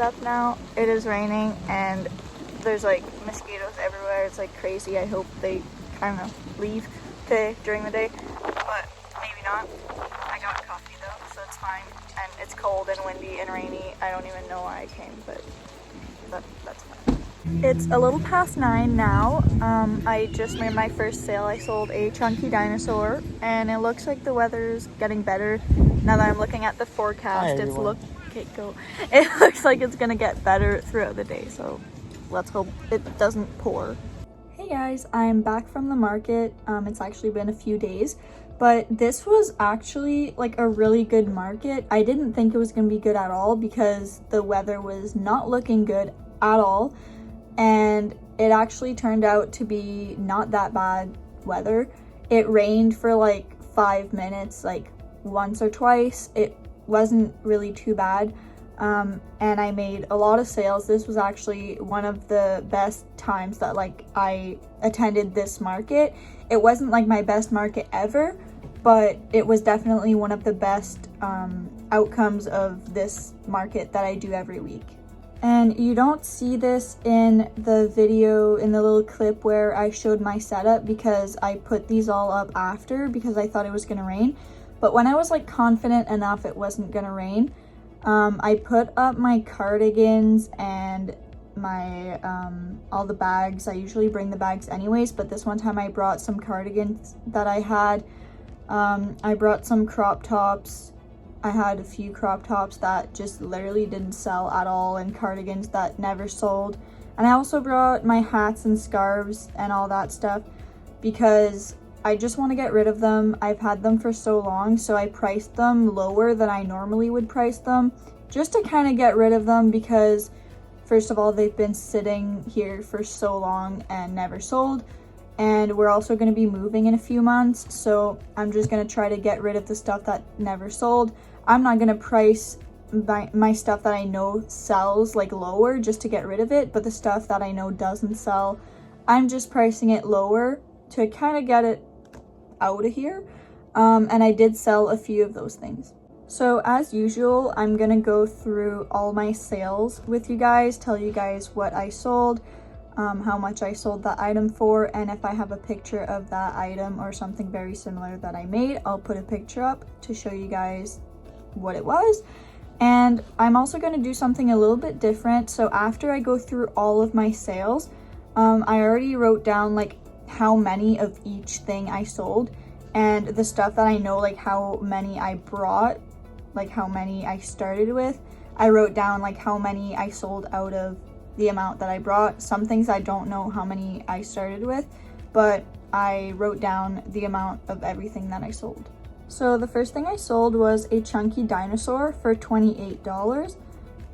stuff now. It is raining and there's like mosquitoes everywhere. It's like crazy. I hope they kind of leave today during the day, but maybe not. I got coffee though, so it's fine. And it's cold and windy and rainy. I don't even know why I came, but that's fine. It's a little past 9 now. I just made my first sale. I sold a chunky dinosaur and it looks like the weather's getting better now that I'm looking at the forecast. It looks like it's gonna get better throughout the day, so let's hope it doesn't pour. Hey guys, I'm back from the market. It's actually been a few days, but this was actually like a really good market. I didn't think it was gonna be good at all because the weather was not looking good at all, and it actually turned out to be not that bad weather. It rained for like 5 minutes, like once or twice. It wasn't really too bad, and I made a lot of sales. This was actually one of the best times that like I attended this market. It wasn't like my best market ever, but it was definitely one of the best outcomes of this market that I do every week. And you don't see this in the video, in the little clip where I showed my setup, because I put these all up after because I thought it was gonna rain. But when I was like confident enough it wasn't gonna rain, I put up my cardigans and my all the bags. I usually bring the bags anyways, but this one time I brought some cardigans that I had. I brought some crop tops. I had a few crop tops that just literally didn't sell at all, and cardigans that never sold. And I also brought my hats and scarves and all that stuff because I just want to get rid of them. I've had them for so long, so I priced them lower than I normally would price them just to kind of get rid of them, because first of all, they've been sitting here for so long and never sold. And we're also going to be moving in a few months, so I'm just going to try to get rid of the stuff that never sold. I'm not going to price my stuff that I know sells like lower just to get rid of it, but the stuff that I know doesn't sell, I'm just pricing it lower to kind of get it out of here. And I did sell a few of those things. So as usual, I'm going to go through all my sales with you guys, tell you guys what I sold, how much I sold that item for, and if I have a picture of that item or something very similar that I made, I'll put a picture up to show you guys what it was. And I'm also going to do something a little bit different. So after I go through all of my sales, I already wrote down like how many of each thing I sold, and the stuff that I know, like how many I brought, like how many I started with, I wrote down like how many I sold out of the amount that I brought. Some things I don't know how many I started with, but I wrote down the amount of everything that I sold. So the first thing I sold was a chunky dinosaur for $28.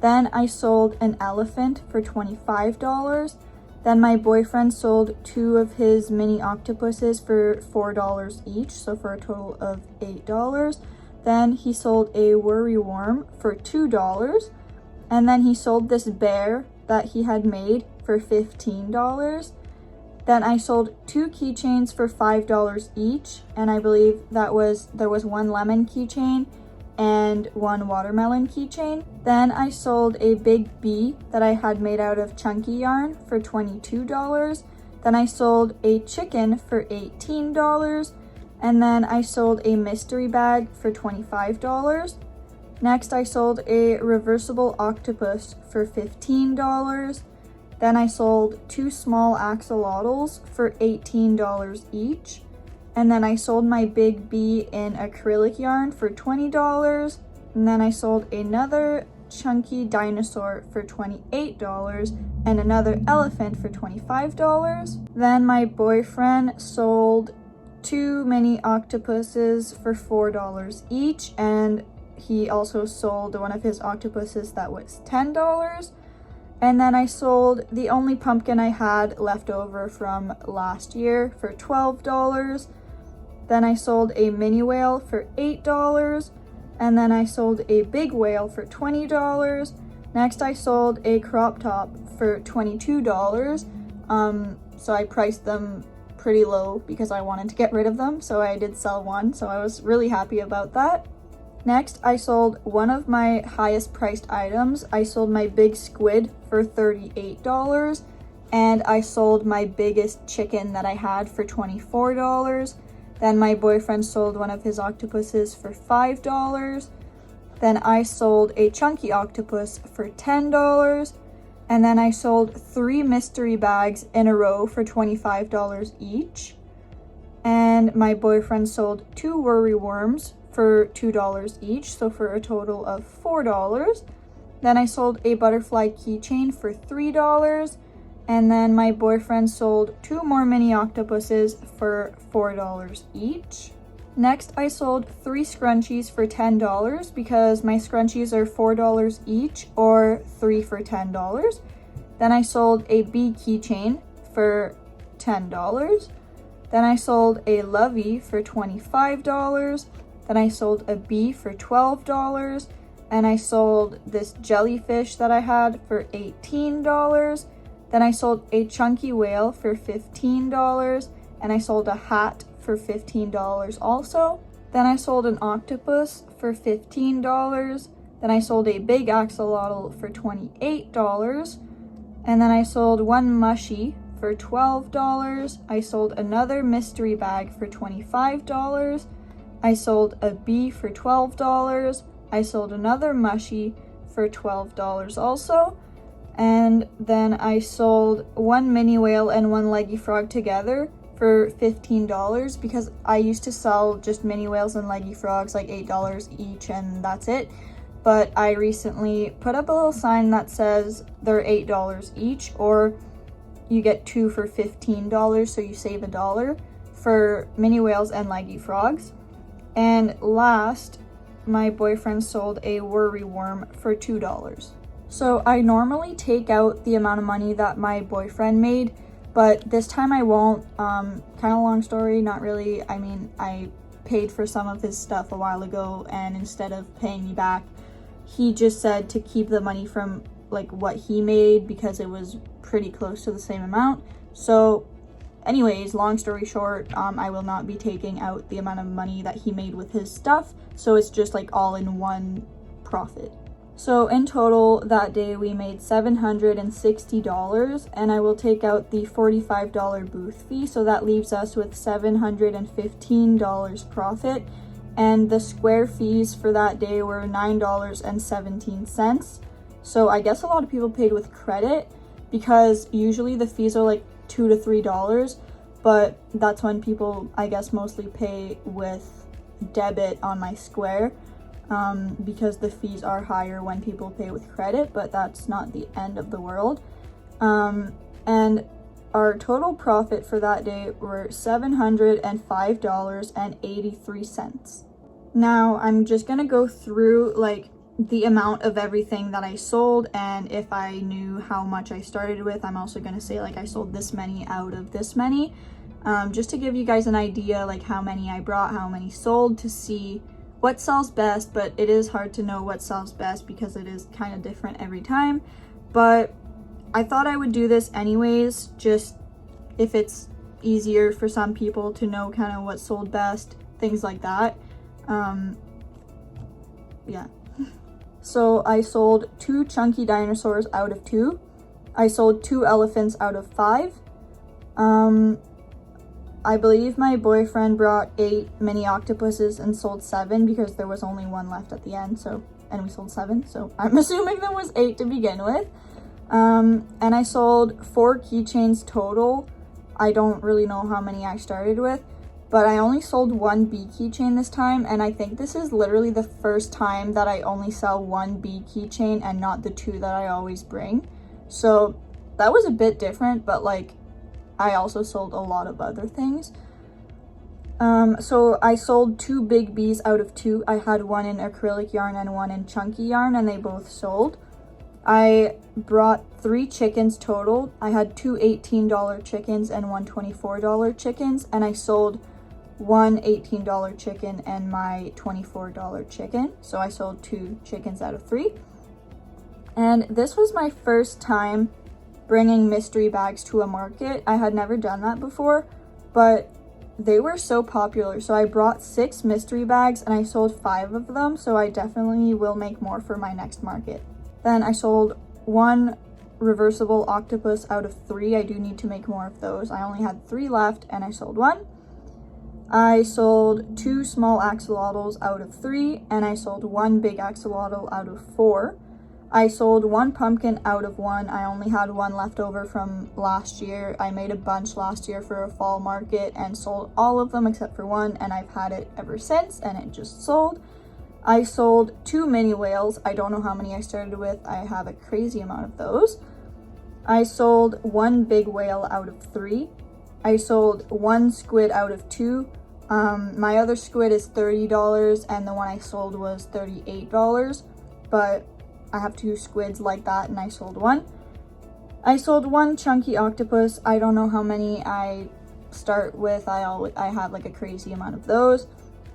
Then I sold an elephant for $25. Then my boyfriend sold 2 of his mini octopuses for $4 each, so for a total of $8. Then he sold a worryworm for $2. And then he sold this bear that he had made for $15. Then I sold 2 keychains for $5 each, and I believe there was 1 lemon keychain and 1 watermelon keychain. Then I sold a big bee that I had made out of chunky yarn for $22. Then I sold a chicken for $18. And then I sold a mystery bag for $25. Next, I sold a reversible octopus for $15. Then I sold 2 small axolotls for $18 each. And then I sold my big bee in acrylic yarn for $20. And then I sold another chunky dinosaur for $28 and another elephant for $25. Then my boyfriend sold 2 mini octopuses for $4 each, and he also sold one of his octopuses that was $10. And then I sold the only pumpkin I had left over from last year for $12. Then I sold a mini whale for $8. And then I sold a big whale for $20. Next, I sold a crop top for $22. So I priced them pretty low because I wanted to get rid of them. So I did sell one. So I was really happy about that. Next, I sold one of my highest priced items. I sold my big squid for $38, and I sold my biggest chicken that I had for $24. Then my boyfriend sold one of his octopuses for $5. Then I sold a chunky octopus for $10. And then I sold 3 mystery bags in a row for $25 each. And my boyfriend sold 2 worry worms for $2 each, so for a total of $4. Then I sold a butterfly keychain for $3. And then my boyfriend sold 2 more mini octopuses for $4 each. Next, I sold 3 scrunchies for $10 because my scrunchies are $4 each, or 3 for $10. Then I sold a bee keychain for $10. Then I sold a lovey for $25. Then I sold a bee for $12. And I sold this jellyfish that I had for $18. Then I sold a chunky whale for $15. And I sold a hat for $15 also. Then I sold an octopus for $15. Then I sold a big axolotl for $28. And then I sold 1 mushy for $12. I sold another mystery bag for $25. I sold a bee for $12. I sold another mushy for $12 also. And then I sold 1 mini whale and 1 leggy frog together for $15 because I used to sell just mini whales and leggy frogs like $8 each, and that's it. But I recently put up a little sign that says they're $8 each, or you get 2 for $15, so you save $1 for mini whales and leggy frogs. And last, my boyfriend sold a worry worm for $2. So I normally take out the amount of money that my boyfriend made, but this time I won't. Kind of long story, not really. I mean, I paid for some of his stuff a while ago, and instead of paying me back, he just said to keep the money from like what he made because it was pretty close to the same amount. So anyways, long story short, I will not be taking out the amount of money that he made with his stuff, so it's just like all in one profit. So in total that day we made $760, and I will take out the $45 booth fee, so that leaves us with $715 profit. And the square fees for that day were $9.17. So I guess a lot of people paid with credit because usually the fees are like $2 to $3, but that's when people, I guess, mostly pay with debit on my Square. Because the fees are higher when people pay with credit, but that's not the end of the world. And our total profit for that day were $705.83. Now I'm just gonna go through like the amount of everything that I sold, and if I knew how much I started with, I'm also gonna say like I sold this many out of this many, just to give you guys an idea like how many I brought, how many sold, to see what sells best. But it is hard to know what sells best because it is kind of different every time. But I thought I would do this anyways, just if it's easier for some people to know kind of what sold best, things like that. Yeah. So I sold 2 chunky dinosaurs out of 2. I sold 2 elephants out of 5. I believe my boyfriend brought 8 mini octopuses and sold 7 because there was only 1 left at the end, so, and we sold 7, so I'm assuming there was 8 to begin with. And I sold 4 keychains total. I don't really know how many I started with, but I only sold 1 bee keychain this time, and I think this is literally the first time that I only sell 1 bee keychain and not the 2 that I always bring. So that was a bit different, but like I also sold a lot of other things. So I sold 2 big bees out of 2. I had 1 in acrylic yarn and 1 in chunky yarn, and they both sold. I brought 3 chickens total. I had 2 $18 chickens and 1 $24 chickens, and I sold 1 $18 chicken and my $24 chicken. So I sold 2 chickens out of 3. And this was my first time bringing mystery bags to a market. I had never done that before, but they were so popular. So I brought 6 mystery bags and I sold 5 of them. So I definitely will make more for my next market. Then I sold 1 reversible octopus out of 3. I do need to make more of those. I only had 3 left and I sold 1. I sold 2 small axolotls out of 3 and I sold 1 big axolotl out of 4. I sold 1 pumpkin out of 1. I only had 1 left over from last year. I made a bunch last year for a fall market and sold all of them except for 1, and I've had it ever since and it just sold. I sold 2 mini whales. I don't know how many I started with. I have a crazy amount of those. I sold 1 big whale out of 3. I sold 1 squid out of 2. My other squid is $30 and the one I sold was $38, but I have 2 squids like that and I sold 1. I sold 1 chunky octopus. I don't know how many I start with. I have like a crazy amount of those.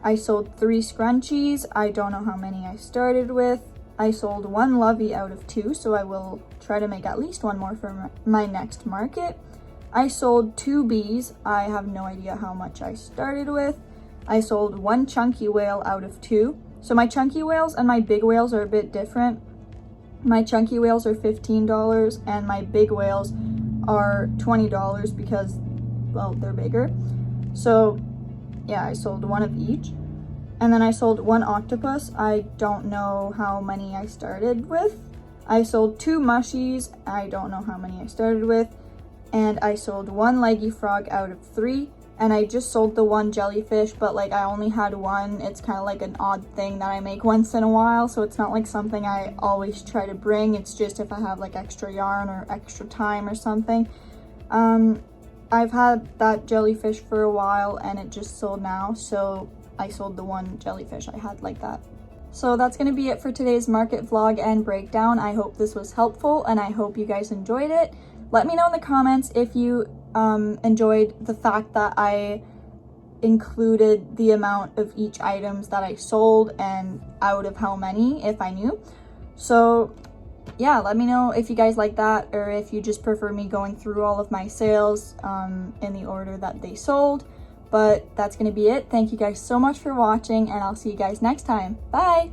I sold 3 scrunchies. I don't know how many I started with. I sold 1 lovey out of 2, so I will try to make at least 1 more for my next market. I sold 2 bees. I have no idea how much I started with. I sold 1 chunky whale out of 2. So my chunky whales and my big whales are a bit different. My chunky whales are $15 and my big whales are $20 because, well, they're bigger. So yeah, I sold 1 of each. And then I sold 1 octopus. I don't know how many I started with. I sold 2 mushies. I don't know how many I started with. And I sold 1 leggy frog out of 3. And I just sold the 1 jellyfish, but like I only had 1. It's kind of like an odd thing that I make once in a while, so it's not like something I always try to bring. It's just if I have like extra yarn or extra time or something. I've had that jellyfish for a while and it just sold now, so I sold the 1 jellyfish I had like that. So that's going to be it for today's market vlog and breakdown. I hope this was helpful and I hope you guys enjoyed it. Let me know in the comments if you enjoyed the fact that I included the amount of each items that I sold and out of how many, if I knew. So yeah, let me know if you guys like that or if you just prefer me going through all of my sales in the order that they sold. But that's going to be it. Thank you guys so much for watching and I'll see you guys next time. Bye!